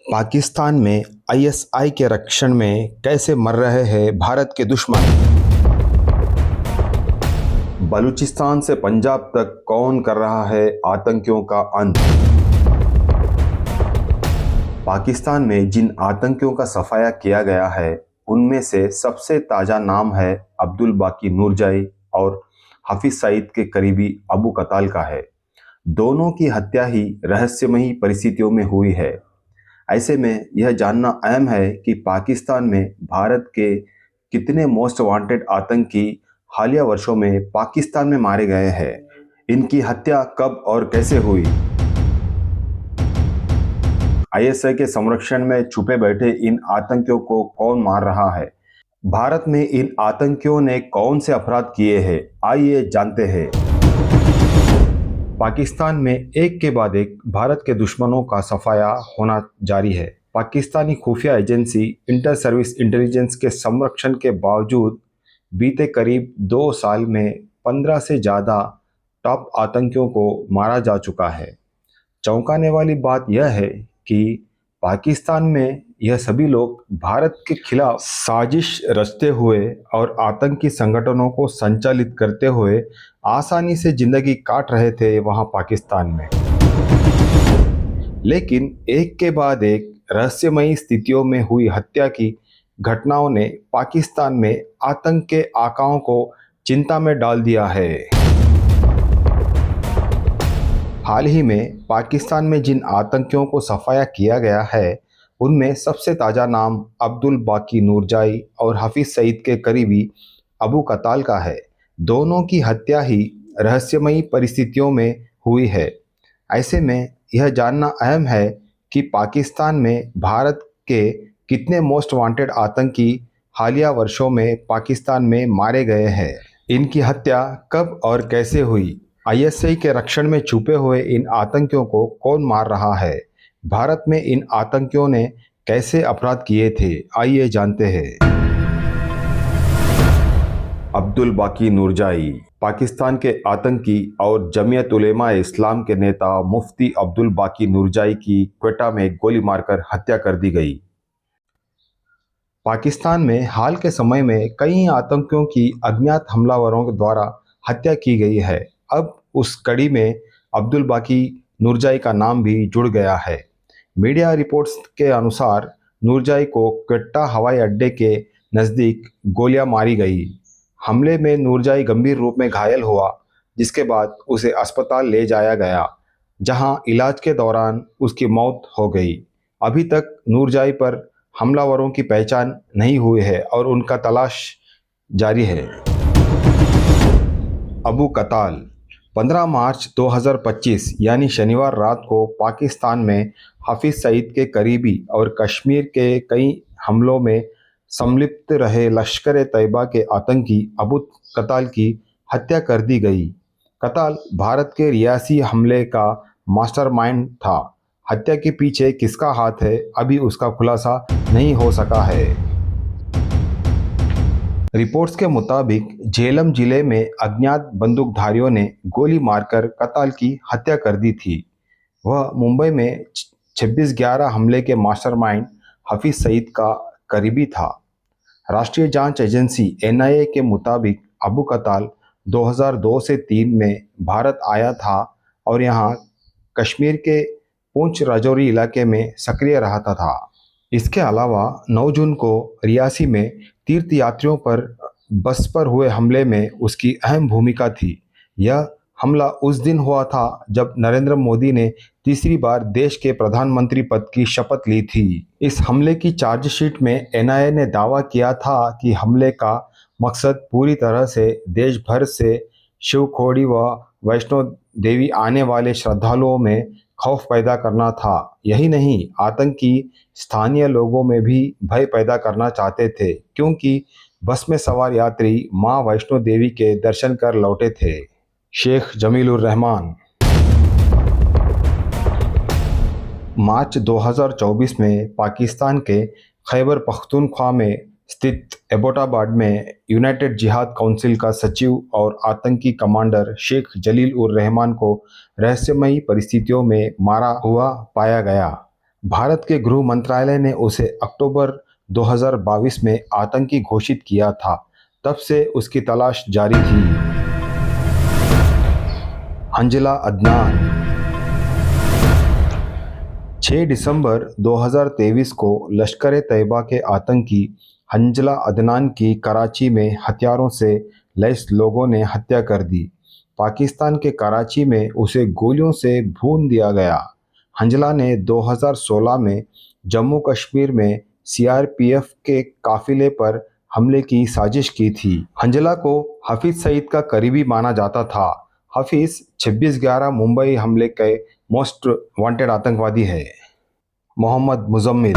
पाकिस्तान में आईएसआई के रक्षण में कैसे मर रहे हैं भारत के दुश्मन। बलूचिस्तान से पंजाब तक कौन कर रहा है आतंकियों का अंत। पाकिस्तान में जिन आतंकियों का सफाया किया गया है उनमें से सबसे ताज़ा नाम है अब्दुल बाकी नूरजाई और हफीज सईद के करीबी अबू कताल का है। दोनों की हत्या ही रहस्यमयी परिस्थितियों में हुई है। ऐसे में यह जानना अहम है कि पाकिस्तान में भारत के कितने मोस्ट वांटेड आतंकी हालिया वर्षों में पाकिस्तान में मारे गए हैं। इनकी हत्या कब और कैसे हुई। आईएसआई के संरक्षण में छुपे बैठे इन आतंकियों को कौन मार रहा है। भारत में इन आतंकियों ने कौन से अपराध किए हैं, आइए जानते हैं। पाकिस्तान में एक के बाद एक भारत के दुश्मनों का सफाया होना जारी है। पाकिस्तानी खुफिया एजेंसी इंटर सर्विस इंटेलिजेंस के संरक्षण के बावजूद बीते करीब 2 साल में 15 से ज़्यादा टॉप आतंकियों को मारा जा चुका है। चौंकाने वाली बात यह है कि पाकिस्तान में यह सभी लोग भारत के खिलाफ साजिश रचते हुए और आतंकी संगठनों को संचालित करते हुए आसानी से जिंदगी काट रहे थे वहां पाकिस्तान में। लेकिन एक के बाद एक रहस्यमयी स्थितियों में हुई हत्या की घटनाओं ने पाकिस्तान में आतंक के आकाओं को चिंता में डाल दिया है। हाल ही में पाकिस्तान में जिन आतंकियों को सफाया किया गया है उनमें सबसे ताज़ा नाम अब्दुल बाकी नूरजाई और हफीज सईद के करीबी अबू कताल का है। दोनों की हत्या ही रहस्यमयी परिस्थितियों में हुई है। ऐसे में यह जानना अहम है कि पाकिस्तान में भारत के कितने मोस्ट वांटेड आतंकी हालिया वर्षों में पाकिस्तान में मारे गए हैं। इनकी हत्या कब और कैसे हुई। आईएसआई के रक्षण में छुपे हुए इन आतंकियों को कौन मार रहा है। भारत में इन आतंकियों ने कैसे अपराध किए थे, आइए जानते हैं। अब्दुल बाकी नूरजाई पाकिस्तान के आतंकी और जमीयत उलेमा इस्लाम के नेता मुफ्ती अब्दुल बाकी नूरजाई की क्वेटा में गोली मारकर हत्या कर दी गई। पाकिस्तान में हाल के समय में कई आतंकियों की अज्ञात हमलावरों के द्वारा हत्या की गई है। अब उस कड़ी में अब्दुल बाकी नूरजाई का नाम भी जुड़ गया है। मीडिया रिपोर्ट्स के अनुसार नूरजाई को क्वेटा हवाई अड्डे के नज़दीक गोलियां मारी गई। हमले में नूरजाई गंभीर रूप में घायल हुआ, जिसके बाद उसे अस्पताल ले जाया गया, जहां इलाज के दौरान उसकी मौत हो गई। अभी तक नूरजाई पर हमलावरों की पहचान नहीं हुई है और उनका तलाश जारी है। अबू कताल 15 मार्च 2025 यानी शनिवार रात को पाकिस्तान में हफीज सईद के करीबी और कश्मीर के कई हमलों में संलिप्त रहे लश्कर तैयबा के आतंकी अबू कताल की हत्या कर दी गई। कताल भारत के रियासी हमले का मास्टरमाइंड था। हत्या के पीछे किसका हाथ है, अभी उसका खुलासा नहीं हो सका है। रिपोर्ट्स के मुताबिक झेलम जिले में अज्ञात बंदूकधारियों ने गोली मारकर कताल की हत्या कर दी थी। वह मुंबई में 26/11 हमले के मास्टरमाइंड हफीज सईद का करीबी था। राष्ट्रीय जांच एजेंसी एनआईए के मुताबिक अबू कताल 2002 से 3 में भारत आया था और यहां कश्मीर के पुंछ राजौरी इलाके में सक्रिय रहता था। इसके अलावा 9 जून को रियासी में तीर्थयात्रियों पर बस पर हुए हमले में उसकी अहम भूमिका थी। यह हमला उस दिन हुआ था जब नरेंद्र मोदी ने तीसरी बार देश के प्रधानमंत्री पद की शपथ ली थी। इस हमले की चार्जशीट में एनआईए ने दावा किया था कि हमले का मकसद पूरी तरह से देश भर से शिवखोड़ी व वैष्णो देवी आने वाले श्रद्धालुओं में खौफ पैदा करना था। यही नहीं, आतंकी स्थानीय लोगों में भी भय पैदा करना चाहते थे, क्योंकि बस में सवार यात्री मां वैष्णो देवी के दर्शन कर लौटे थे। शेख जमीलुर रहमान मार्च 2024 में पाकिस्तान के खैबर पख्तूनख्वा में स्थित एबोटाबाद में यूनाइटेड जिहाद काउंसिल का सचिव और आतंकी कमांडर शेख जलील उर रहमान को रहस्यमयी परिस्थितियों में मारा हुआ पाया गया। भारत के गृह मंत्रालय ने उसे अक्टूबर 2022 में आतंकी घोषित किया था। तब से उसकी तलाश जारी थी। हंजला अदनान 6 दिसंबर 2023 को लश्कर ए तैयबा के आतंकी हंजला अदनान की कराची में हथियारों से लैस लोगों ने हत्या कर दी। पाकिस्तान के कराची में उसे गोलियों से भून दिया गया। हंजला ने 2016 में जम्मू कश्मीर में सीआरपीएफ के काफिले पर हमले की साजिश की थी। हंजला को हफीज सईद का करीबी माना जाता था। हफीज 26/11 मुंबई हमले के मोस्ट वांटेड आतंकवादी है। मोहम्मद मुजम्मिल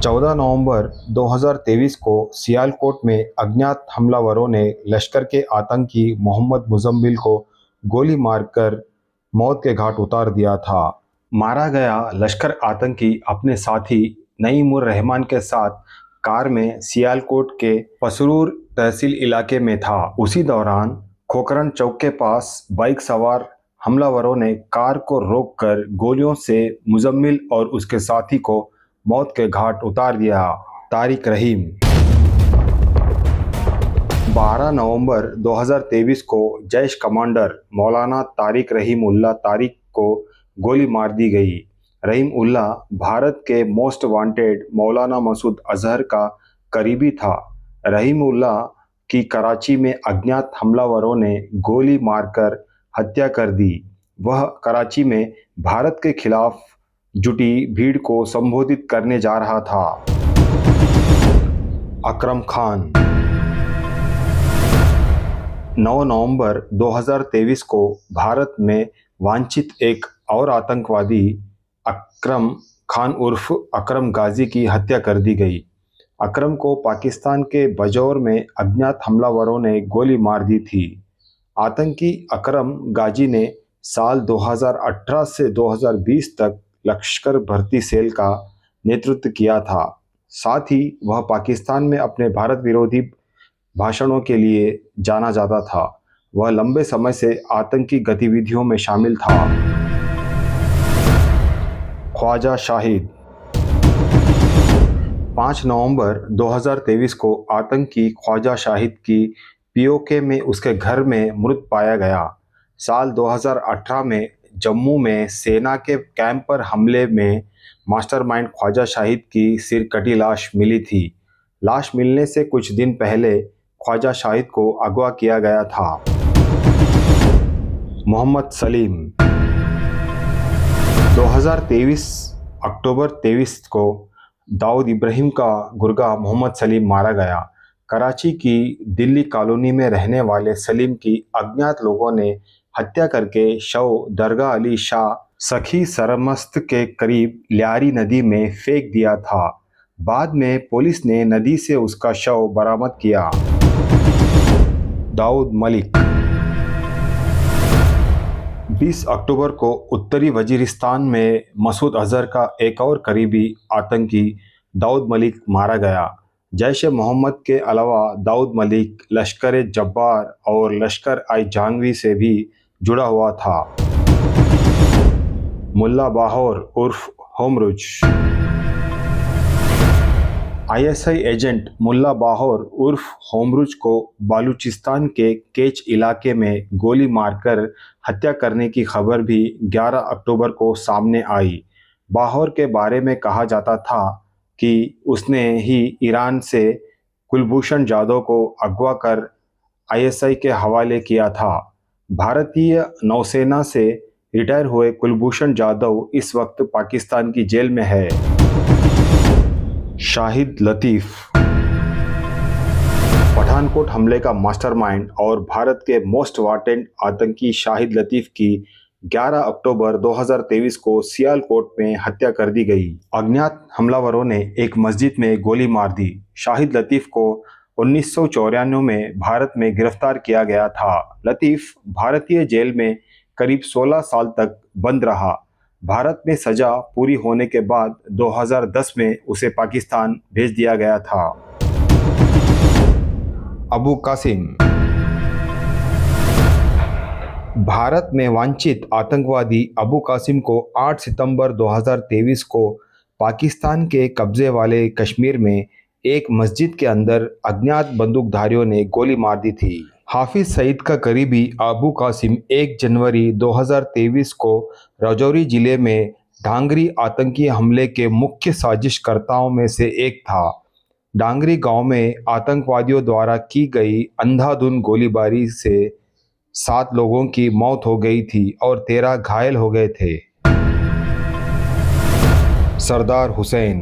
14 नवंबर 2023 को सियालकोट में अज्ञात हमलावरों ने लश्कर के आतंकी मोहम्मद मुजम्मिल को गोली मारकर मौत के घाट उतार दिया था। मारा गया लश्कर आतंकी अपने साथी नईमुर रहमान के साथ कार में सियालकोट के पसरूर तहसील इलाके में था। उसी दौरान खोकरन चौक के पास बाइक सवार हमलावरों ने कार को रोककर गोलियों से मुजम्मिल और उसके साथी को मौत के घाट उतार दिया। तारिक रहीम 12 नवंबर 2023 को जैश कमांडर मौलाना तारिक रहीम उल्लाह तारिक को गोली मार दी गई। रहीम उल्लाह भारत के मोस्ट वांटेड मौलाना मसूद अजहर का करीबी था। रहीम उल्लाह की कराची में अज्ञात हमलावरों ने गोली मारकर हत्या कर दी। वह कराची में भारत के खिलाफ जुटी भीड़ को संबोधित करने जा रहा था। अकरम खान 9 नवंबर 2023 को भारत में वांछित एक और आतंकवादी अकरम खान उर्फ अकरम गाजी की हत्या कर दी गई। अकरम को पाकिस्तान के बजौर में अज्ञात हमलावरों ने गोली मार दी थी। आतंकी अकरम गाजी ने साल 2018 से 2020 तक लश्कर भर्ती सेल का नेतृत्व किया था। साथ ही वह पाकिस्तान में अपने भारत विरोधी भाषणों के लिए जाना जाता था। वह लंबे समय से आतंकी गतिविधियों में शामिल था। ख्वाजा शाहिद 5 नवंबर 2023 को आतंकी ख्वाजा शाहिद की पीओके में उसके घर में मृत पाया गया। साल 2018 में जम्मू में सेना के कैंप पर हमले में मास्टरमाइंड ख्वाजा शाहिद की सिर कटी लाश मिली थी। लाश मिलने से कुछ दिन पहले ख्वाजा शाहिद को अगवा किया गया था। मोहम्मद सलीम 2023 अक्टूबर 23 को दाऊद इब्राहिम का गुर्गा मोहम्मद सलीम मारा गया। कराची की दिल्ली कॉलोनी में रहने वाले सलीम की अज्ञात लोगों ने हत्या करके शव दरगाह अली शाह सखी सरमस्त के करीब लियारी नदी में फेंक दिया था। बाद में पुलिस ने नदी से उसका शव बरामद किया। दाऊद मलिक 20 अक्टूबर को उत्तरी वजीरिस्तान में मसूद अजहर का एक और करीबी आतंकी दाऊद मलिक मारा गया। जैश ए मोहम्मद के अलावा दाऊद मलिक लश्कर जब्बार और लश्कर आई जानवी से भी जुड़ा हुआ था। मुल्ला बाहोर उर्फ होमरुज आईएसआई एजेंट मुल्ला बाहोर उर्फ होमरुज को बालूचिस्तान के केच इलाके में गोली मारकर हत्या करने की खबर भी 11 अक्टूबर को सामने आई। बाहोर के बारे में कहा जाता था कि उसने ही ईरान से कुलभूषण जाधव को अगवा कर आईएसआई के हवाले किया था। भारतीय नौसेना से रिटायर हुए कुलभूषण जाधव इस वक्त पाकिस्तान की जेल में है। शाहिद लतीफ़ पठानकोट हमले का मास्टरमाइंड और भारत के मोस्ट वांटेड आतंकी शाहिद लतीफ़ की 11 अक्टूबर 2023 को सियालकोट में हत्या कर दी गई। अज्ञात हमलावरों ने एक मस्जिद में गोली मार दी। शाहिद लतीफ़ को 1994 में भारत में गिरफ्तार किया गया था। लतीफ़ भारतीय जेल में करीब 16 साल तक बंद रहा। भारत में सजा पूरी होने के बाद 2010 में उसे पाकिस्तान भेज दिया गया था। अबू कासिम भारत में वांछित आतंकवादी अबू कासिम को 8 सितंबर 2023 को पाकिस्तान के कब्जे वाले कश्मीर में एक मस्जिद के अंदर अज्ञात बंदूकधारियों ने गोली मार दी थी। हाफिज सईद का करीबी अबू कासिम 1 जनवरी 2023 को राजौरी जिले में डांगरी आतंकी हमले के मुख्य साजिशकर्ताओं में से एक था। डांगरी गांव में आतंकवादियों द्वारा की गई अंधाधुंध गोलीबारी से 7 लोगों की मौत हो गई थी और 13 घायल हो गए थे। सरदार हुसैन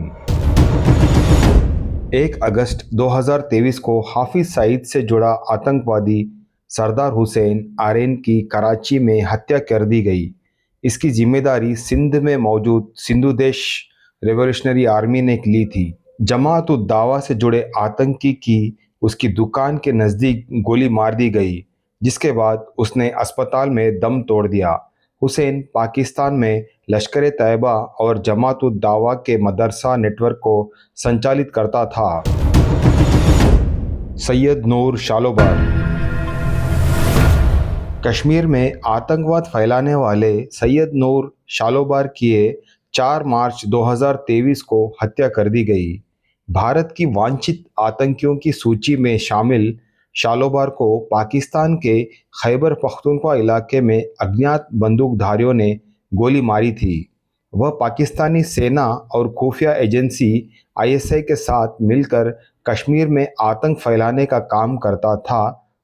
1 अगस्त 2023 को हाफिज सईद से जुड़ा आतंकवादी सरदार हुसैन आरेन की कराची में हत्या कर दी गई। इसकी जिम्मेदारी सिंध में मौजूद सिंधु देश रेवोल्यूशनरी आर्मी ने ली थी। जमात उद दावा से जुड़े आतंकी की उसकी दुकान के नज़दीक गोली मार दी गई, जिसके बाद उसने अस्पताल में दम तोड़ दिया। हुसैन पाकिस्तान में लश्कर तैयबा और जमात उद दावा के मदरसा नेटवर्क को संचालित करता था। सैयद नूर शालोबार कश्मीर में आतंकवाद फैलाने वाले सैयद नूर शालोबार की 4 मार्च 2023 को हत्या कर दी गई। भारत की वांछित आतंकियों की सूची में शामिल शालोबार को पाकिस्तान के खैबर पख्तूनख्वा इलाके में अज्ञात बंदूकधारियों ने गोली मारी थी। वह पाकिस्तानी सेना और खुफिया एजेंसी आईएसआई के साथ मिलकर कश्मीर में आतंक फैलाने का काम करता था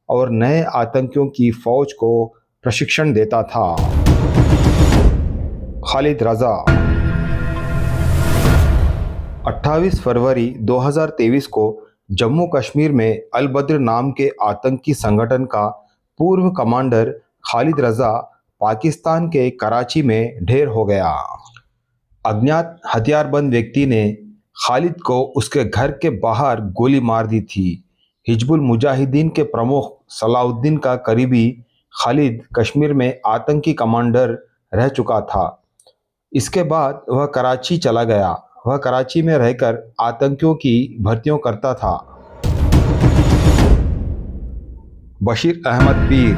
और नए आतंकियों की फौज को प्रशिक्षण देता था। खालिद रजा 28 फरवरी 2023 को जम्मू कश्मीर में अल बद्र नाम के आतंकी संगठन का पूर्व कमांडर खालिद रजा पाकिस्तान के कराची में ढेर हो गया। अज्ञात हथियारबंद व्यक्ति ने खालिद को उसके घर के बाहर गोली मार दी थी। हिजबुल मुजाहिदीन के प्रमुख सलाउद्दीन का करीबी खालिद कश्मीर में आतंकी कमांडर रह चुका था। इसके बाद वह कराची चला गया। वह कराची में रहकर आतंकियों की भर्तियों करता था। बशीर अहमद पीर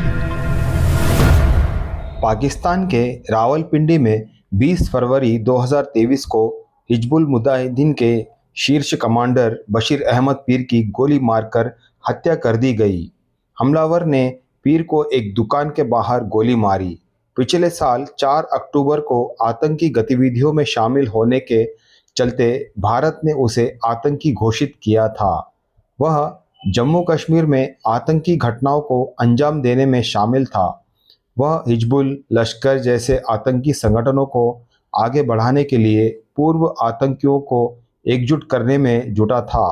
पाकिस्तान के रावलपिंडी में 20 फरवरी 2023 को हिजबुल मुजाहिदीन के शीर्ष कमांडर बशीर अहमद पीर की गोली मारकर हत्या कर दी गई। हमलावर ने पीर को एक दुकान के बाहर गोली मारी। पिछले साल 4 अक्टूबर को आतंकी गतिविधियों में शामिल होने के चलते भारत ने उसे आतंकी घोषित किया था। वह जम्मू कश्मीर में आतंकी घटनाओं को अंजाम देने में शामिल था। वह हिजबुल, लश्कर जैसे आतंकी संगठनों को आगे बढ़ाने के लिए पूर्व आतंकियों को एकजुट करने में जुटा था।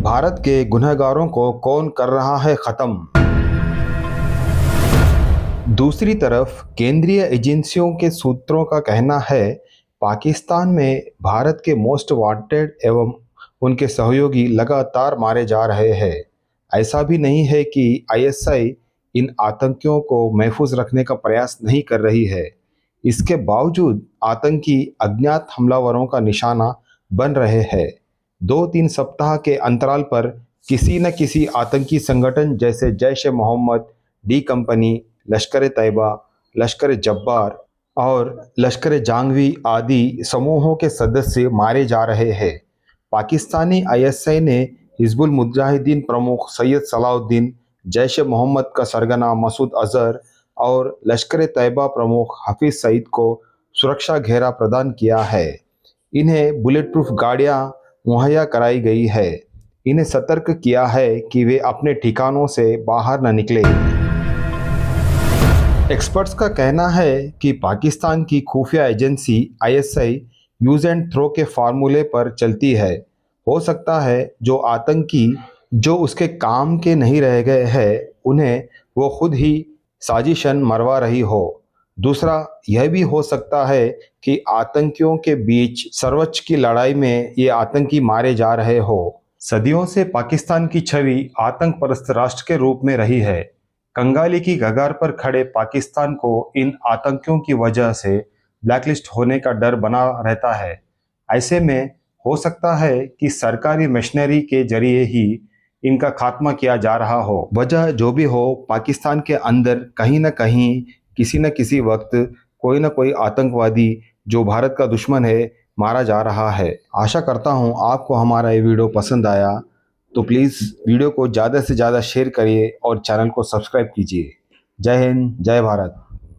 भारत के गुनहगारों को कौन कर रहा है खत्म? दूसरी तरफ केंद्रीय एजेंसियों के सूत्रों का कहना है पाकिस्तान में भारत के मोस्ट वांटेड एवं उनके सहयोगी लगातार मारे जा रहे हैं। ऐसा भी नहीं है कि आईएसआई इन आतंकियों को महफूज रखने का प्रयास नहीं कर रही है। इसके बावजूद आतंकी अज्ञात हमलावरों का निशाना बन रहे हैं। 2-3 सप्ताह के अंतराल पर किसी न किसी आतंकी संगठन जैसे जैश ए मोहम्मद, डी कंपनी, लश्कर तैयबा, लश्कर जब्बार और लश्कर जांगवी आदि समूहों के सदस्य मारे जा रहे हैं। पाकिस्तानी आईएसआई ने हिजबुल मुजाहिदीन प्रमुख सैयद सलाउद्दीन, जैश ए मोहम्मद का सरगना मसूद अजहर और लश्कर तैयबा प्रमुख हाफिज सईद को सुरक्षा घेरा प्रदान किया है। इन्हें बुलेट प्रूफ गाड़ियां मुहैया कराई गई है। इन्हें सतर्क किया है कि वे अपने ठिकानों से बाहर न निकले। एक्सपर्ट्स का कहना है कि पाकिस्तान की खुफिया agency ISI use and throw के फार्मूले पर चलती है। हो सकता है जो आतंकी जो उसके काम के नहीं रह गए हैं उन्हें वो खुद ही साजिशन मरवा रही हो। दूसरा यह भी हो सकता है कि आतंकियों के बीच सर्वोच्च की लड़ाई में ये आतंकी मारे जा रहे हो। सदियों से पाकिस्तान की छवि आतंक परस्त राष्ट्र के रूप में रही है। कंगाली की कगार पर खड़े पाकिस्तान को इन आतंकियों की वजह से ब्लैकलिस्ट होने का डर बना रहता है। ऐसे में हो सकता है कि सरकारी मशीनरी के जरिए ही इनका खात्मा किया जा रहा हो। वजह जो भी हो, पाकिस्तान के अंदर कहीं ना कहीं किसी न किसी वक्त कोई ना कोई आतंकवादी जो भारत का दुश्मन है मारा जा रहा है। आशा करता हूँ आपको हमारा ये वीडियो पसंद आया, तो प्लीज़ वीडियो को ज़्यादा से ज़्यादा शेयर करिए और चैनल को सब्सक्राइब कीजिए। जय हिंद, जय भारत।